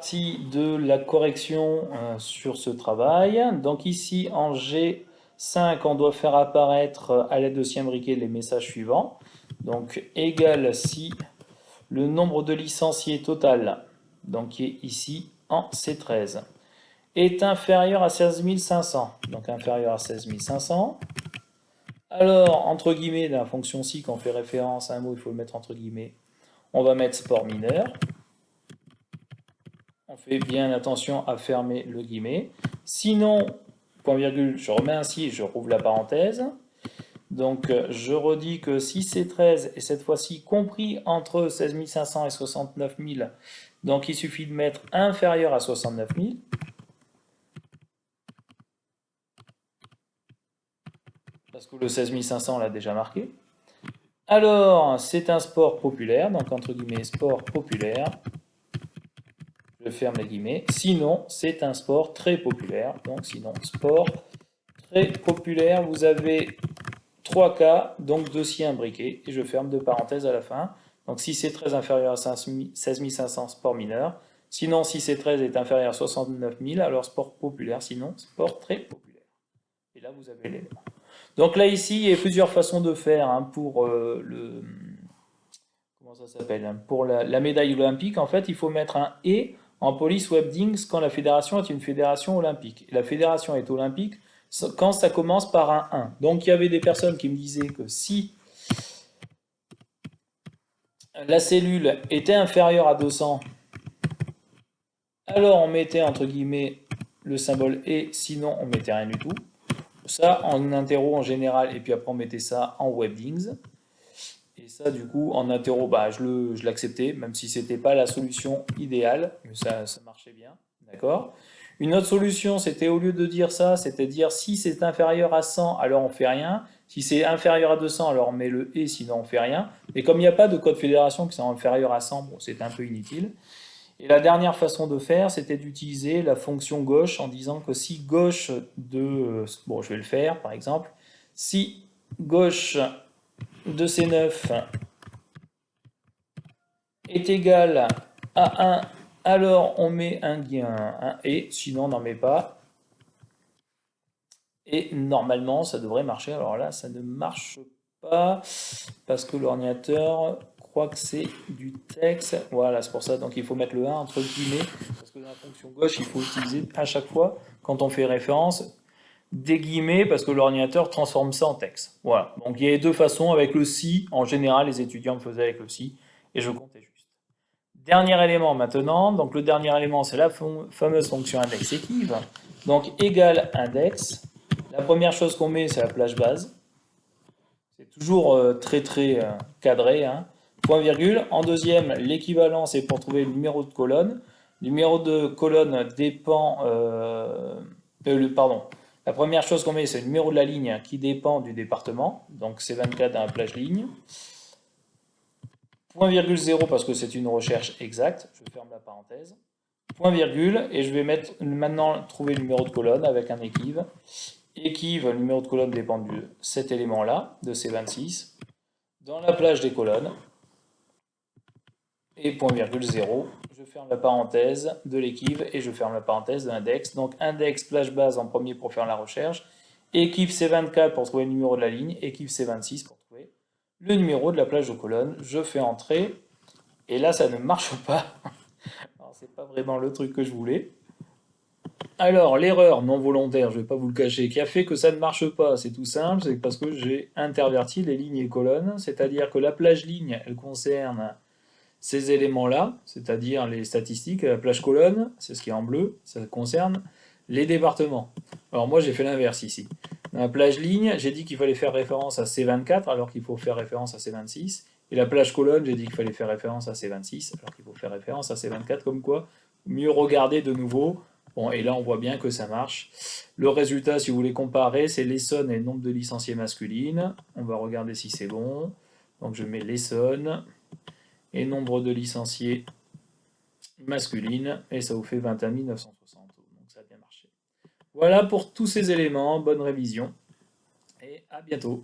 partie de la correction sur ce travail. Donc ici en G5, on doit faire apparaître à l'aide de sien briquet les messages suivants. Donc égal si le nombre de licenciés total, donc qui est ici en C13, est inférieur à 16 500. Donc inférieur à 16 500. Alors, entre guillemets, dans la fonction si, quand on fait référence à un mot, il faut le mettre entre guillemets. On va mettre sport mineur. On fait bien attention à fermer le guillemet. Sinon, point virgule, je remets un si, je rouvre la parenthèse. Donc, je redis que si c'est 13 est cette fois-ci compris entre 16 500 et 69 000, donc il suffit de mettre inférieur à 69 000. Parce que le 16 500 on l'a déjà marqué. Alors, c'est un sport populaire, donc entre guillemets sport populaire. Je ferme les guillemets. Sinon, c'est un sport très populaire. Donc, sinon, sport très populaire. Vous avez 3 cas, donc dossier imbriqué. Et je ferme deux parenthèses à la fin. Donc, si c'est 13 inférieur à 16 500, sport mineur. Sinon, si c'est 13 est inférieur à 69 000, alors sport populaire. Sinon, sport très populaire. Et là, vous avez l'élément. Donc là, ici, il y a plusieurs façons de faire pour comment ça s'appelle? Pour la médaille olympique, en fait, il faut mettre un et en police webdings quand la fédération est une fédération olympique. Et la fédération est olympique quand ça commence par un 1. Donc il y avait des personnes qui me disaient que si la cellule était inférieure à 200, alors on mettait entre guillemets le symbole et, sinon on mettait rien du tout. Ça en interro en général, et puis après on mettait ça en webdings. Et ça, du coup, en interro, bah, je l'acceptais, même si c'était pas la solution idéale, mais ça marchait bien, d'accord? Une autre solution, c'était au lieu de dire ça, c'était dire si c'est inférieur à 100, alors on fait rien. Si c'est inférieur à 200, alors on met le et, sinon on fait rien. Et comme il n'y a pas de code fédération qui sont inférieur à 100, bon, c'est un peu inutile. Et la dernière façon de faire, c'était d'utiliser la fonction gauche en disant que si gauche de, bon, je vais le faire par exemple, si gauche de C9 est égal à 1, alors on met un et, sinon on n'en met pas. Et normalement, ça devrait marcher. Alors là, ça ne marche pas parce que l'ordinateur croit que c'est du texte. Voilà, c'est pour ça. Donc il faut mettre le 1 entre guillemets. Parce que dans la fonction gauche, il faut utiliser à chaque fois, quand on fait référence, des guillemets parce que l'ordinateur transforme ça en texte. Voilà. Donc il y a deux façons avec le si. En général, les étudiants me faisaient avec le si. Et je comptais juste. Dernier élément maintenant. Donc le dernier élément, c'est la fameuse fonction index équive. Donc égal index. La première chose qu'on met, c'est la plage base. C'est toujours très cadré, hein. Point virgule. En deuxième, l'équivalent, c'est pour trouver le numéro de colonne. Le numéro de colonne dépend... pardon. La première chose qu'on met, c'est le numéro de la ligne qui dépend du département. Donc c'est 24 dans la plage ligne. Point virgule 0 parce que c'est une recherche exacte. Je ferme la parenthèse. Point virgule. Et je vais maintenant trouver le numéro de colonne avec un équive. Équive, le numéro de colonne dépend de cet élément-là, de C26, dans la plage des colonnes, et point virgule 0, je ferme la parenthèse de l'équive et je ferme la parenthèse de l'index. Donc index, plage base en premier pour faire la recherche, équive C24 pour trouver le numéro de la ligne, équive C26 pour trouver le numéro de la plage de colonne. Je fais entrer, et là ça ne marche pas. Alors c'est pas vraiment le truc que je voulais. Alors, l'erreur non volontaire, je ne vais pas vous le cacher, qui a fait que ça ne marche pas, c'est tout simple, c'est parce que j'ai interverti les lignes et colonnes, c'est-à-dire que la plage ligne, elle concerne ces éléments-là, c'est-à-dire les statistiques, et la plage colonne, c'est ce qui est en bleu, ça concerne les départements. Alors moi, j'ai fait l'inverse ici. Dans la plage ligne, j'ai dit qu'il fallait faire référence à C24, alors qu'il faut faire référence à C26, et la plage colonne, j'ai dit qu'il fallait faire référence à C26, alors qu'il faut faire référence à C24, comme quoi, mieux regarder de nouveau. Bon, et là, on voit bien que ça marche. Le résultat, si vous voulez comparer, c'est l'Essonne et le nombre de licenciés masculines. On va regarder si c'est bon. Donc, je mets l'Essonne et nombre de licenciés masculines, et ça vous fait 21 960. Donc, ça a bien marché. Voilà pour tous ces éléments. Bonne révision, et à bientôt.